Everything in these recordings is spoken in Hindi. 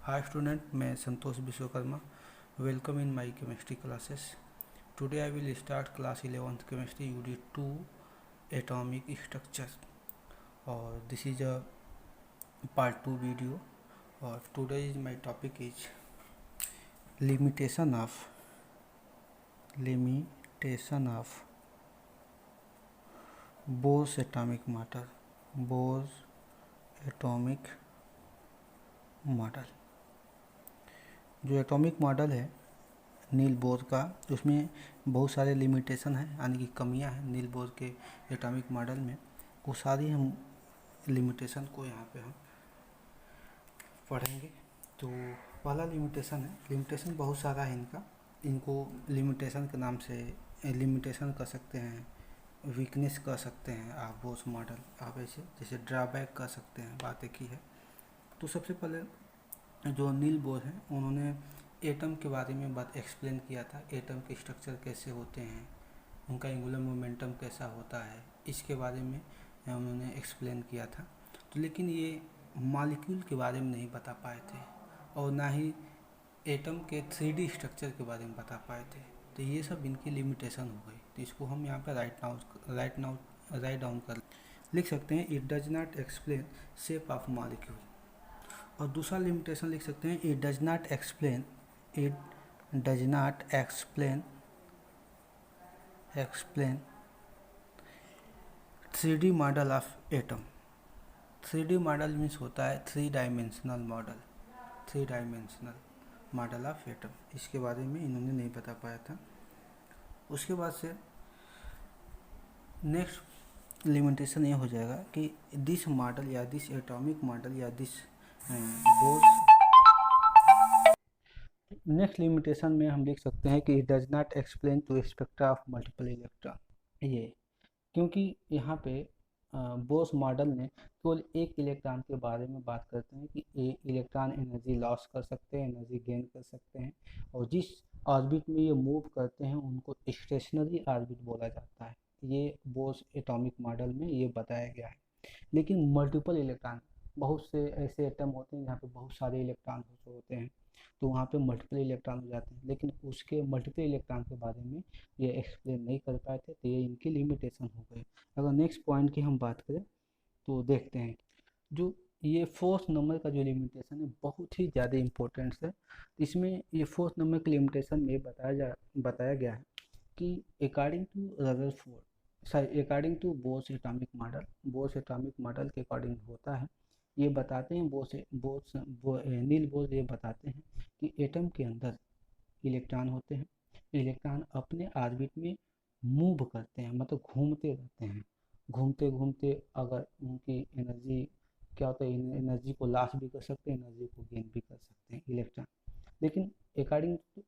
Hi student, मैं संतोष Vishwakarma. Welcome in my chemistry classes. Today I will start class 11th chemistry unit 2 atomic structure. और this is a part 2 video. और today is my topic is limitation of Bose atomic model. Bose atomic model. जो एटॉमिक मॉडल है नील बोर का, उसमें बहुत सारे लिमिटेशन हैं, यानी कि कमियां हैं नील बोर के एटॉमिक मॉडल में. वो सारी हम लिमिटेशन को यहाँ पे हम पढ़ेंगे. तो पहला लिमिटेशन है, लिमिटेशन बहुत सारा है इनको लिमिटेशन के नाम से लिमिटेशन कर सकते हैं, वीकनेस कर सकते हैं आप बोस मॉडल. आप ऐसे जैसे ड्रॉबैक कर सकते हैं, बात एक ही है. तो सबसे पहले जो नील बोर हैं उन्होंने एटम के बारे में बात एक्सप्लेन किया था. एटम के स्ट्रक्चर कैसे होते हैं, उनका एंगुलर मोमेंटम कैसा होता है, इसके बारे में उन्होंने एक्सप्लेन किया था. तो लेकिन ये मॉलिक्यूल के बारे में नहीं बता पाए थे और ना ही एटम के 3D स्ट्रक्चर के बारे में बता पाए थे. तो ये सब इनकी लिमिटेशन हो गई. तो इसको हम यहाँ पे राइट डाउन कर लिख सकते हैं. It does not explain shape of molecule. और दूसरा लिमिटेशन लिख सकते हैं, it does not explain 3D model of atom. 3D model means होता है 3 डायमेंशनल मॉडल ऑफ एटम. इसके बारे में इन्होंने नहीं बता पाया था. उसके बाद से नेक्स्ट लिमिटेशन ये हो जाएगा कि दिस मॉडल या दिस एटॉमिक मॉडल या दिस बोर्ड. नेक्स्ट लिमिटेशन में हम लिख सकते हैं कि it does not explain to spectra of multiple electron. ये क्योंकि यहाँ पे बोस मॉडल में केवल एक इलेक्ट्रॉन के बारे में बात करते हैं कि इलेक्ट्रॉन एनर्जी लॉस कर सकते हैं, एनर्जी गेन कर सकते हैं, और जिस ऑर्बिट में ये मूव करते हैं उनको स्टेशनरी ऑर्बिट बोला जाता है. ये बोस एटॉमिक मॉडल में ये बताया गया है. लेकिन मल्टीपल इलेक्ट्रॉन, बहुत से ऐसे एटम होते हैं जहाँ पे बहुत सारे इलेक्ट्रॉन होते हैं, तो वहाँ पे मल्टीपल इलेक्ट्रॉन हो जाते हैं. लेकिन उसके मल्टीपल इलेक्ट्रॉन के बारे में ये एक्सप्लेन नहीं कर पाए थे, तो ये इनकी लिमिटेशन हो गई. अगर नेक्स्ट पॉइंट की हम बात करें तो देखते हैं जो ये फोर्थ नंबर का जो लिमिटेशन है बहुत ही ज़्यादा इम्पोर्टेंट है. इसमें ये फोर्थ नंबर के लिमिटेशन में बताया गया है कि according to according to Bohr's atomic model के अकॉर्डिंग होता है. ये बताते हैं नील बोस ये बताते हैं कि एटम के अंदर इलेक्ट्रॉन होते हैं. इलेक्ट्रॉन अपने ऑर्बिट में मूव करते हैं, मतलब घूमते रहते हैं. घूमते घूमते अगर उनकी एनर्जी क्या होता है, एनर्जी को लॉस भी कर सकते हैं, एनर्जी को गेन भी कर सकते हैं इलेक्ट्रॉन. लेकिन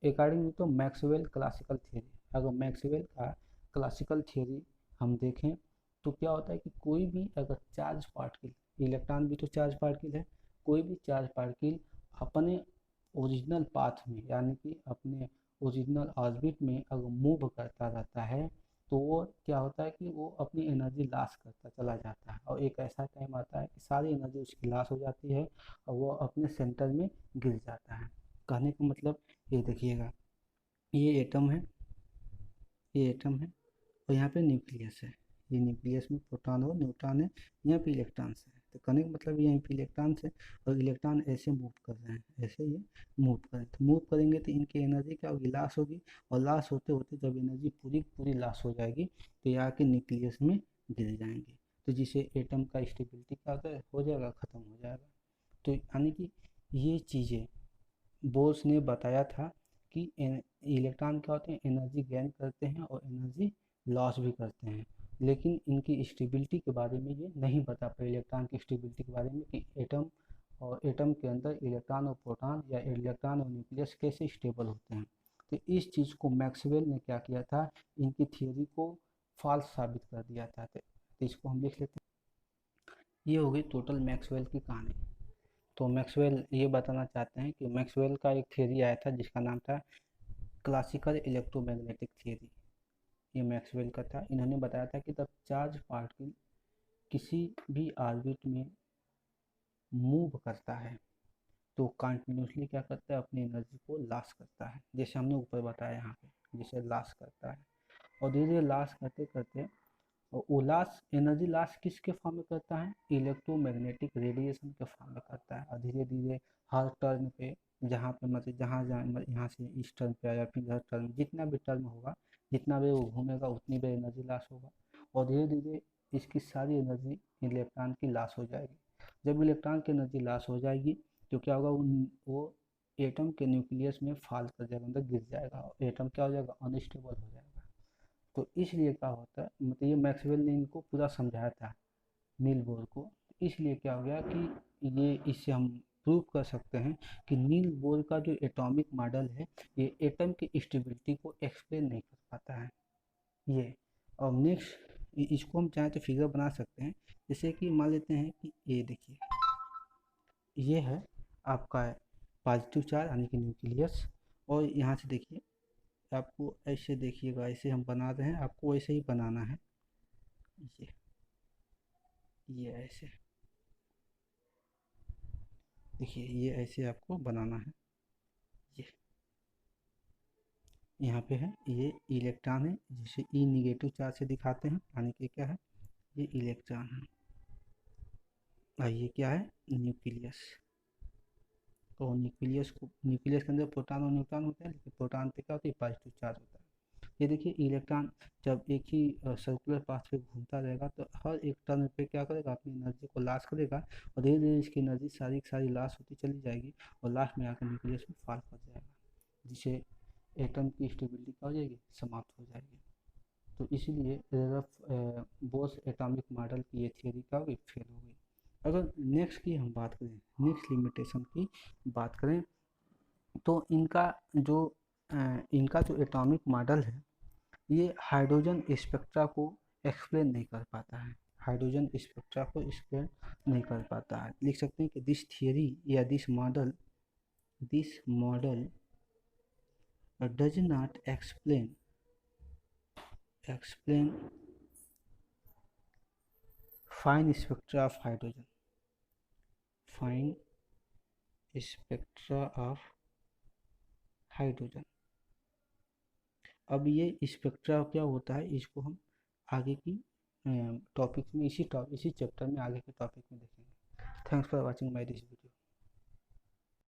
according to Maxwell classical theory, अगर मैक्सवेल का क्लासिकल थियरी हम देखें तो क्या होता है कि कोई भी अगर चार्ज पार्टिकल, इलेक्ट्रॉन भी तो चार्ज पार्टिकल है, कोई भी चार्ज पार्टिकल अपने ओरिजिनल पाथ में, यानी कि अपने ओरिजिनल ऑर्बिट में अगर मूव करता रहता है तो वो क्या होता है कि वो अपनी एनर्जी लॉस करता चला जाता है, और एक ऐसा टाइम आता है कि सारी एनर्जी उसकी लॉस हो जाती है और वो अपने सेंटर में गिर जाता है. कहने का मतलब ये देखिएगा, ये एटम है, और यहाँ पे न्यूक्लियस है. ये न्यूक्लियस में प्रोटॉन और न्यूट्रॉन है, यहाँ पे इलेक्ट्रॉन्स है. तो कहने का मतलब यहाँ पे इलेक्ट्रॉन्स है और इलेक्ट्रॉन ऐसे मूव कर रहे हैं, ऐसे ये मूव करें. तो मूव करेंगे तो इनकी एनर्जी क्या होगी, लॉस होगी. और लॉस होते होते जब एनर्जी पूरी पूरी लॉस हो जाएगी तो ये आके न्यूक्लियस में गिर जाएंगे. तो जिससे एटम का स्टेबिलिटी क्या हो जाएगा, ख़त्म हो जाएगा. तो यानी कि ये चीज़ें बोस ने बताया था कि इलेक्ट्रॉन क्या होते हैं, एनर्जी गेन करते हैं और एनर्जी लॉस भी करते हैं. लेकिन इनकी स्टेबिलिटी के बारे में ये नहीं बता पाए, इलेक्ट्रॉन की स्टेबिलिटी के बारे में कि एटम के अंदर इलेक्ट्रॉन और प्रोटॉन या इलेक्ट्रॉन और न्यूक्लियस कैसे स्टेबल होते हैं. तो इस चीज़ को मैक्सवेल ने क्या किया था, इनकी थियोरी को फॉल्स साबित कर दिया था. तो इसको हम लिख लेते हैं. ये हो गई टोटल मैक्सवेल की कहानी. तो मैक्सवेल ये बताना चाहते हैं कि मैक्सवेल का एक थियरी आया था जिसका नाम था क्लासिकल इलेक्ट्रोमैग्नेटिक थियरी. ये मैक्सवेल का था. इन्होंने बताया था कि जब चार्ज पार्टिकल किसी भी ऑर्बिट में मूव करता है तो कंटिन्यूसली क्या करता है, अपनी एनर्जी को लॉस करता है, जैसे हमने ऊपर बताया यहाँ पे, जैसे लॉस करता है। और धीरे धीरे लॉस करते करते, और वो लॉस, एनर्जी लॉस किसके फॉर्म में करता है, इलेक्ट्रोमैग्नेटिक रेडिएशन के फॉर्म में करता है। और धीरे धीरे हर टर्न पे, जहाँ पे मतलब जहाँ जहाँ यहाँ से इस टर्न पे आया, फिर हर टर्न, जितना भी टर्न होगा, जितना भी वो घूमेगा उतनी भी एनर्जी लॉस होगा। और धीरे धीरे इसकी सारी एनर्जी इलेक्ट्रॉन की लॉस हो जाएगी। जब इलेक्ट्रॉन की एनर्जी लॉस हो जाएगी तो क्या होगा, वो एटम के न्यूक्लियस में फॉल कर जाएगा, अंदर गिर जाएगा, और एटम क्या हो जाएगा, अनस्टेबल हो जाएगा। तो इसलिए क्या होता है, मतलब ये मैक्सवेल ने इनको पूरा समझाया था, नील बोर को। इसलिए क्या हो गया कि ये, इससे हम प्रूव कर सकते हैं कि नील बोर का जो एटॉमिक मॉडल है, ये एटम की स्टेबिलिटी को एक्सप्लेन नहीं कर पाता है ये। और नेक्स्ट, इसको हम चाहें तो फिगर बना सकते हैं, जैसे कि मान लेते हैं कि ये देखिए, ये है आपका पॉजिटिव चार्ज यानी कि न्यूक्लियस। और यहाँ से देखिए, आपको ऐसे देखिएगा, ऐसे हम बना रहे हैं, आपको ऐसे ही बनाना है, ये ऐसे देखिए, ये ऐसे आपको बनाना है। ये यहाँ पे है, ये इलेक्ट्रॉन है, जिसे ई निगेटिव चार्ज से दिखाते हैं, यानी कि क्या है, ये इलेक्ट्रॉन है, और ये क्या है, न्यूक्लियस। तो न्यूक्लियस के अंदर प्रोटॉन और न्यूट्रॉन होते हैं, लेकिन प्रोटॉन पे क्या होता है, पॉजिटिव चार्ज होता है। ये देखिए, इलेक्ट्रॉन जब एक ही सर्कुलर पाथ पे घूमता रहेगा, तो हर एक टर्न पे क्या करेगा, अपनी एनर्जी को लॉस करेगा, और धीरे धीरे इसकी एनर्जी सारी की सारी लॉस होती चली जाएगी, और लास्ट में आकर न्यूक्लियस में फॉल कर जाएगा, जिसे एटम की स्टेबिलिटी क्या हो जाएगी, समाप्त हो जाएगी। तो इसीलिए बोस एटॉमिक मॉडल की ये थियोरी क्या हो गई, फेल हो गई। अगर नेक्स्ट की हम बात करें, नेक्स्ट लिमिटेशन की बात करें, तो इनका जो एटॉमिक मॉडल है, ये हाइड्रोजन स्पेक्ट्रा को एक्सप्लेन नहीं कर पाता है, हाइड्रोजन स्पेक्ट्रा को एक्सप्लेन नहीं कर पाता है। लिख सकते हैं कि दिस थियरी या this model does not explain fine spectra of hydrogen, fine spectra of hydrogen. अब ये स्पेक्ट्रा क्या होता है, इसको हम आगे की टॉपिक में, इसी चैप्टर में, आगे के टॉपिक में देखेंगे। Thanks for watching my this video.